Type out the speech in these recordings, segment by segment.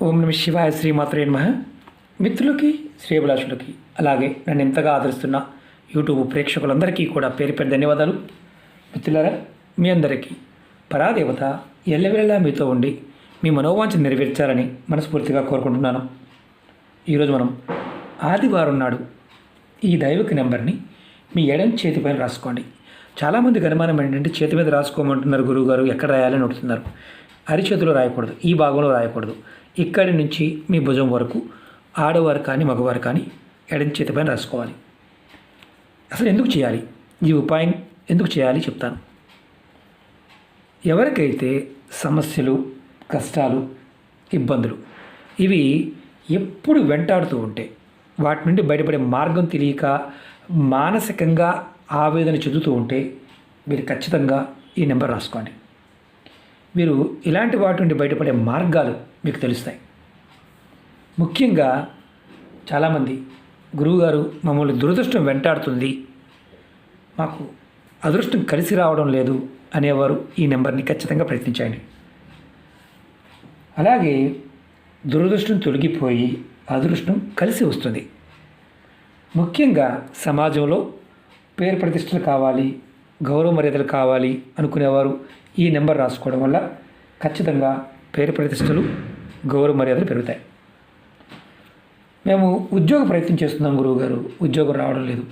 ఓం నమ శివాయ శ్రీమాత్రే నమః. మిత్రులకి శ్రేయభిలాషులకి అలాగే నన్ను ఎంతగా ఆదరిస్తున్న యూట్యూబ్ ప్రేక్షకులందరికీ కూడా పేరు పేరు ధన్యవాదాలు. మిత్రులారా, మీ అందరికీ పరాదేవత ఎల్లవేళలా మీతో ఉండి మీ మనోవాంఛను నెరవేర్చాలని మనస్ఫూర్తిగా కోరుకుంటున్నాను. ఈరోజు మనం ఆదివారం నాడు ఈ దైవిక నెంబర్ని మీ ఎడం చేతిపైన రాసుకోండి. చాలామందికి అనుమానం ఏంటంటే చేతి మీద రాసుకోమంటున్నారు గురువుగారు, ఎక్కడ రాయాలని అడుగుతున్నారు. అరిచేతిలో రాయకూడదు, ఈ భాగంలో రాయకూడదు. ఇక్కడి నుంచి మీ భుజం వరకు ఆడవారు కానీ మగవారు కానీ ఎడం చేతిపైన రాసుకోవాలి. అసలు ఎందుకు చేయాలి, ఈ ఉపాయం ఎందుకు చేయాలి చెప్తాను. ఎవరికైతే సమస్యలు, కష్టాలు, ఇబ్బందులు ఇవి ఎప్పుడు వెంటాడుతూ ఉంటే, వాటి నుండి బయటపడే మార్గం తెలియక మానసికంగా ఆవేదన చెందుతూ ఉంటే మీరు ఖచ్చితంగా ఈ నెంబర్ రాసుకోండి. మీరు ఇలాంటి వాటి నుండి బయటపడే మార్గాలు మీకు తెలుస్తాయి. ముఖ్యంగా చాలామంది గురువుగారు మమ్మల్ని దురదృష్టం వెంటాడుతుంది, మాకు అదృష్టం కలిసి రావడం లేదు అనేవారు ఈ నెంబర్ని ఖచ్చితంగా ప్రయత్నించండి. అలాగే దురదృష్టం తొలగిపోయి అదృష్టం కలిసి వస్తుంది. ముఖ్యంగా సమాజంలో పేరు ప్రతిష్టలు కావాలి, గౌరవ మర్యాదలు కావాలి అనుకునేవారు ఈ నెంబర్ రాసుకోవడం వల్ల ఖచ్చితంగా పేరు ప్రతిష్టలు, గౌరవ మర్యాదలు పెరుగుతాయి. మేము ఉద్యోగ ప్రయత్నం చేస్తున్నాం గురువుగారు, ఉద్యోగం రావడం లేదు,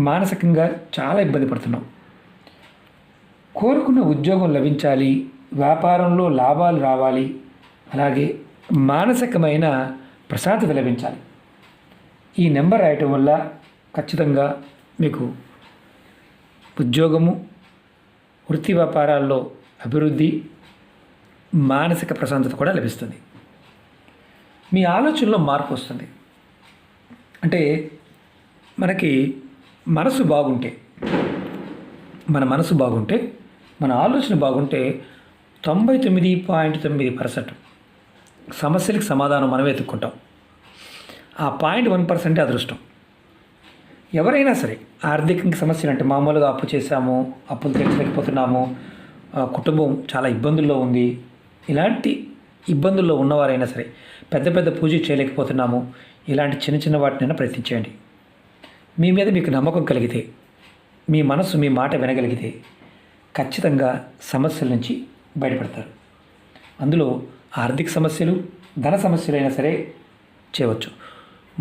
మానసికంగా చాలా ఇబ్బంది పడుతున్నాం, కోరుకున్న ఉద్యోగం లభించాలి, వ్యాపారంలో లాభాలు రావాలి, అలాగే మానసికమైన ప్రశాంతత లభించాలి. ఈ నెంబర్ రాయటం వల్ల ఖచ్చితంగా మీకు ఉద్యోగము, వృత్తి వ్యాపారాల్లో అభివృద్ధి, మానసిక ప్రశాంతత కూడా లభిస్తుంది. మీ ఆలోచనలో మార్పు వస్తుంది. అంటే మనకి మనసు బాగుంటే, మన మనసు బాగుంటే, మన ఆలోచన బాగుంటే 99.9% సమస్యలకు సమాధానం మనమే వెతుక్కుంటాం. ఆ 0.1% అదృష్టం. ఎవరైనా సరే ఆర్థికంగా సమస్యలు అంటే మామూలుగా అప్పు చేశాము, అప్పులు తీర్చలేకపోతున్నాము, కుటుంబం చాలా ఇబ్బందుల్లో ఉంది, ఇలాంటి ఇబ్బందుల్లో ఉన్నవారైనా సరే పెద్ద పెద్ద పూజ చేయలేకపోతున్నాము, ఇలాంటి చిన్న చిన్న వాటినైనా ప్రయత్నించండి. మీ మీద మీకు నమ్మకం కలిగితే, మీ మనసు మీ మాట వినగలిగితే ఖచ్చితంగా సమస్యల నుంచి బయటపడతారు. అందులో ఆర్థిక సమస్యలు, ధన సమస్యలైనా సరే చేయవచ్చు.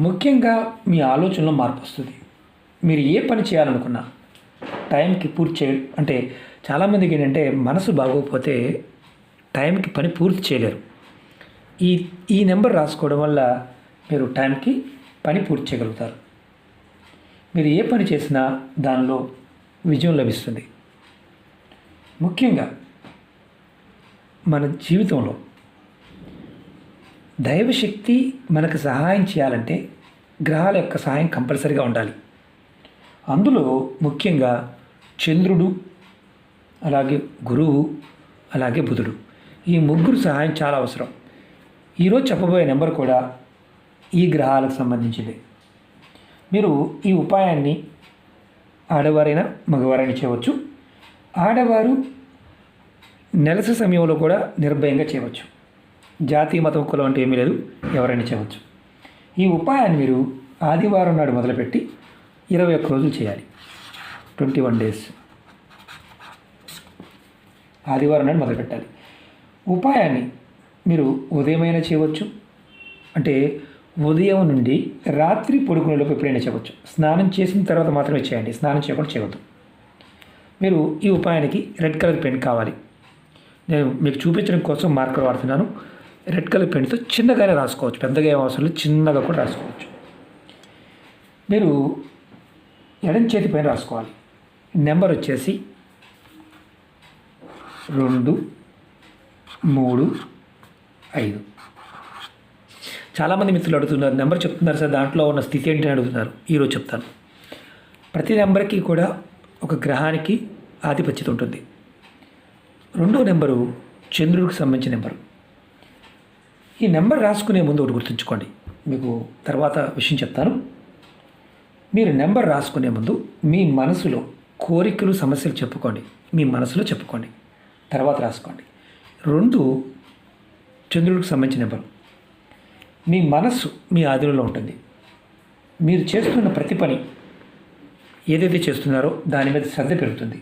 ముఖ్యంగా మీ ఆలోచనలో మార్పు వస్తుంది. మీరు ఏ పని చేయాలనుకున్నా టైంకి పూర్తి అంటే చాలామందికి ఏంటంటే మనసు బాగోకపోతే టైంకి పని పూర్తి చేయలేరు. ఈ నెంబర్ రాసుకోవడం వల్ల మీరు టైంకి పని పూర్తి చేయగలుగుతారు. మీరు ఏ పని చేసినా దానిలో విజయం లభిస్తుంది. ముఖ్యంగా మన జీవితంలో దైవశక్తి మనకు సహాయం చేయాలంటే గ్రహాల యొక్క సహాయం కంపల్సరీగా ఉండాలి. అందులో ముఖ్యంగా చంద్రుడు, అలాగే గురువు, అలాగే బుధుడు, ఈ ముగ్గురు సహాయం చాలా అవసరం. ఈరోజు చెప్పబోయే నెంబర్ కూడా ఈ గ్రహాలకు సంబంధించింది. మీరు ఈ ఉపాయాన్ని ఆడవారైనా మగవారైనా చేయవచ్చు. ఆడవారు నెలసరి సమయంలో కూడా నిర్భయంగా చేయవచ్చు. జాతి, మతం, కులం అంటే ఏమీ లేదు, ఎవరైనా చేయవచ్చు. ఈ ఉపాయాన్ని మీరు ఆదివారం నాడు మొదలుపెట్టి 21 రోజులు చేయాలి. 21 డేస్ ఆదివారం నాడు మొదలుపెట్టాలి. ఉపాయాన్ని మీరు ఉదయమైనా చేయవచ్చు, అంటే ఉదయం నుండి రాత్రి పడుకునేలోపు ఎప్పుడైనా చేయవచ్చు. స్నానం చేసిన తర్వాత మాత్రమే చేయండి, స్నానం చేయకుండా చేయవద్దు. మీరు ఈ ఉపాయానికి రెడ్ కలర్ పెన్ కావాలి. నేను మీకు చూపించడం కోసం మార్కర్ వాడుతున్నాను. రెడ్ కలర్ పెన్తో చిన్నగానే రాసుకోవచ్చు, పెద్దగా ఏం అవసరం లేదు, చిన్నగా కూడా రాసుకోవచ్చు. మీరు ఎడం చేతి పైన రాసుకోవాలి. నెంబర్ వచ్చేసి 2, 3, 5. చాలామంది మిత్రులు అడుగుతున్నారు, నెంబర్ చెప్తున్నారు సార్, దాంట్లో ఉన్న స్థితి ఏంటి అని అడుగుతున్నారు. ఈరోజు చెప్తాను. ప్రతి నెంబర్కి కూడా ఒక గ్రహానికి ఆధిపత్యత ఉంటుంది. 2వ నెంబరు చంద్రుడికి సంబంధించిన నెంబరు. ఈ నెంబర్ రాసుకునే ముందు ఒకటి గుర్తుంచుకోండి, మీకు తర్వాత విషయం చెప్తాను. మీరు నెంబర్ రాసుకునే ముందు మీ మనసులో కోరికలు, సమస్యలు చెప్పుకోండి. మీ మనసులో చెప్పుకోండి, తర్వాత రాసుకోండి. 2 చంద్రుడికి సంబంధించిన నెంబరు. మీ మనస్సు మీ ఆధీనంలో ఉంటుంది. మీరు చేస్తున్న ప్రతి పని ఏదైతే చేస్తున్నారో దాని మీద శ్రద్ధ పెరుగుతుంది.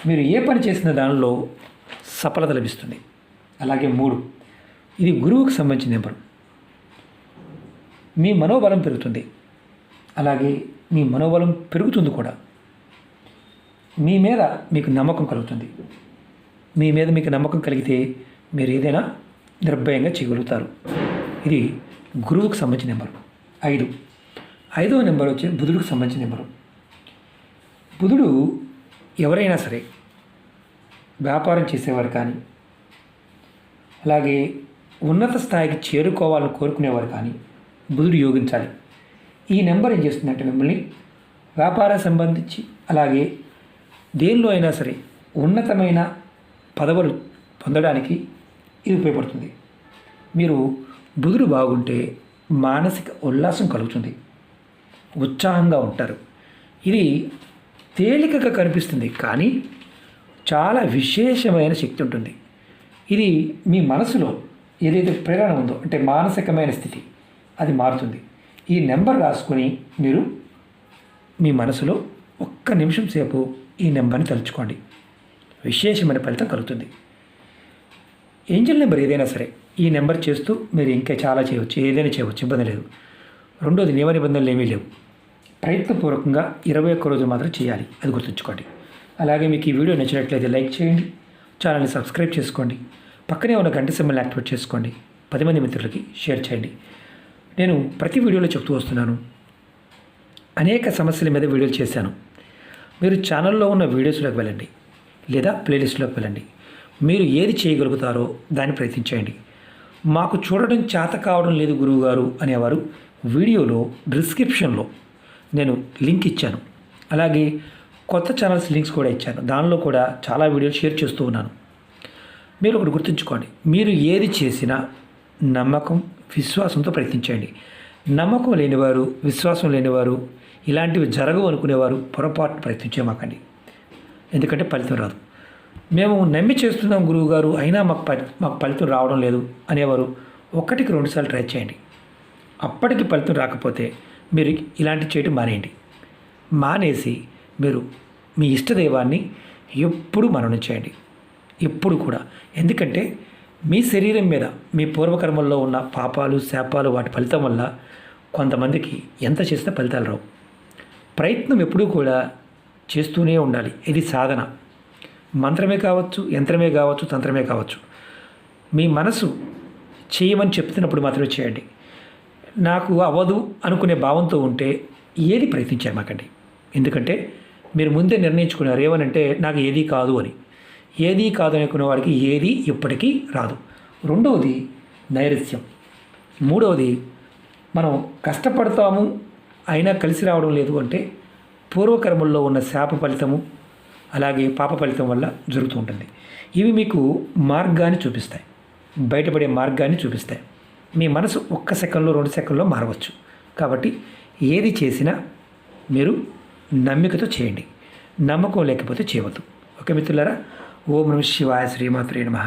మీరు ఏ పని చేసిన దానిలో సఫలత లభిస్తుంది. అలాగే 3, ఇది గురువుకు సంబంధించిన నెంబరు. మీ మనోబలం పెరుగుతుంది. అలాగే మీ మనోబలం పెరుగుతుంది కూడా. మీ మీద మీకు నమ్మకం కలుగుతుంది. మీ మీద మీకు నమ్మకం కలిగితే మీరు ఏదైనా నిర్భయంగా చేయగలుగుతారు. ఇది గురువుకు సంబంధించిన నెంబరు. 5వ నెంబర్ వచ్చి బుధుడికి సంబంధించిన నెంబరు. బుధుడు ఎవరైనా సరే వ్యాపారం చేసేవారు కానీ, అలాగే ఉన్నత స్థాయికి చేరుకోవాలని కోరుకునేవారు కానీ బుధుడు యోగించాలి. ఈ నెంబర్ ఏం చేస్తుందంటే మిమ్మల్ని వ్యాపారం సంబంధించి, అలాగే దేనిలో అయినా సరే ఉన్నతమైన పదవులు పొందడానికి ఇది ఉపయోగపడుతుంది. మీరు బుధుడు బాగుంటే మానసిక ఉల్లాసం కలుగుతుంది, ఉత్సాహంగా ఉంటారు. ఇది తేలికగా కనిపిస్తుంది కానీ చాలా విశేషమైన శక్తి ఉంటుంది. ఇది మీ మనసులో ఏదైతే ప్రేరణ ఉందో అంటే మానసికమైన స్థితి అది మారుతుంది. ఈ నెంబర్ రాసుకొని మీరు మీ మనసులో ఒక్క నిమిషం సేపు ఈ నెంబర్ని తలుచుకోండి. విశేషమైన ఫలితం కలుగుతుంది. ఏంజల్ నెంబర్ ఏదైనా సరే ఈ నెంబర్ చేస్తూ మీరు ఇంకా చాలా చేయవచ్చు, ఏదైనా చేయవచ్చు, ఇబ్బంది లేదు. 2వది నియమ నిబంధనలు ఏమీ లేవు. ప్రయత్నపూర్వకంగా 21 రోజులు మాత్రం చేయాలి, అది గుర్తుంచుకోండి. అలాగే మీకు ఈ వీడియో నచ్చినట్లయితే లైక్ చేయండి, ఛానల్ని సబ్స్క్రైబ్ చేసుకోండి, పక్కనే ఉన్న గంట సింబల్ని యాక్టివేట్ చేసుకోండి, 10 మంది మిత్రులకి షేర్ చేయండి. నేను ప్రతి వీడియోలో చెప్తూ వస్తున్నాను, అనేక సమస్యల మీద వీడియోలు చేశాను. మీరు ఛానల్లో ఉన్న వీడియోస్లోకి వెళ్ళండి లేదా ప్లేలిస్ట్లోకి వెళ్ళండి. మీరు ఏది చేయగలుగుతారో దాన్ని ప్రయత్నించండి. మాకు చూడడం చేత కావడం లేదు గురువుగారు అనేవారు వీడియోలో డిస్క్రిప్షన్లో నేను లింక్ ఇచ్చాను. అలాగే కొత్త ఛానల్స్ లింక్స్ కూడా ఇచ్చాను. దానిలో కూడా చాలా వీడియోలు షేర్ చేస్తూ ఉన్నాను. మీరు ఒకటి గుర్తుంచుకోండి, మీరు ఏది చేసినా నమ్మకం విశ్వాసంతో ప్రయత్నించండి. నమ్మకం లేనివారు, విశ్వాసం లేనివారు, ఇలాంటివి జరగవు అనుకునేవారు పొరపాటు ప్రయత్నించేమాకండి. ఎందుకంటే ఫలితం రాదు. మేము నమ్మి చేస్తున్నాం గురువుగారు అయినా మాకు ఫలితం రావడం లేదు అనేవారు 1కి 2 సార్లు ట్రై చేయండి. అప్పటికి ఫలితం రాకపోతే మీరు ఇలాంటి చేయడం మానేయండి. మానేసి మీరు మీ ఇష్టదైవాన్ని ఎప్పుడు మననం చేయండి, ఎప్పుడు కూడా. ఎందుకంటే మీ శరీరం మీద మీ పూర్వకర్మల్లో ఉన్న పాపాలు, శాపాలు, వాటి ఫలితం వల్ల కొంతమందికి ఎంత చేస్తే ఫలితాలు రావు. ప్రయత్నం ఎప్పుడూ కూడా చేస్తూనే ఉండాలి. ఇది సాధన. మంత్రమే కావచ్చు, యంత్రమే కావచ్చు, తంత్రమే కావచ్చు. మీ మనసు చేయమని చెప్తున్నప్పుడు మాత్రమే చేయండి. నాకు అవ్వదు అనుకునే భావంతో ఉంటే ఏది ప్రయత్నించామాకండి. ఎందుకంటే మీరు ముందే నిర్ణయించుకున్నారు ఏమనంటే నాకు ఏదీ కాదు అని. ఏదీ కాదు అనుకునే వాడికి ఏది ఎప్పటికీ రాదు. 2వది నైరస్యం. 3వది మనం కష్టపడతాము అయినా కలిసి రావడం లేదు అంటే పూర్వకర్మల్లో ఉన్న శాప ఫలితము, అలాగే పాప ఫలితం వల్ల జరుగుతూ ఉంటుంది. ఇవి మీకు మార్గాన్ని చూపిస్తాయి, బయటపడే మార్గాన్ని చూపిస్తాయి. మీ మనసు 1 సెకండ్లో 2 సెకండ్లో మారవచ్చు. కాబట్టి ఏది చేసినా మీరు నమ్మికతో చేయండి, నమ్మకం లేకపోతే చేయవద్దు. ఓకే మిత్రులారా, ఓం నమః శివాయ, శ్రీమాత్రే నమః.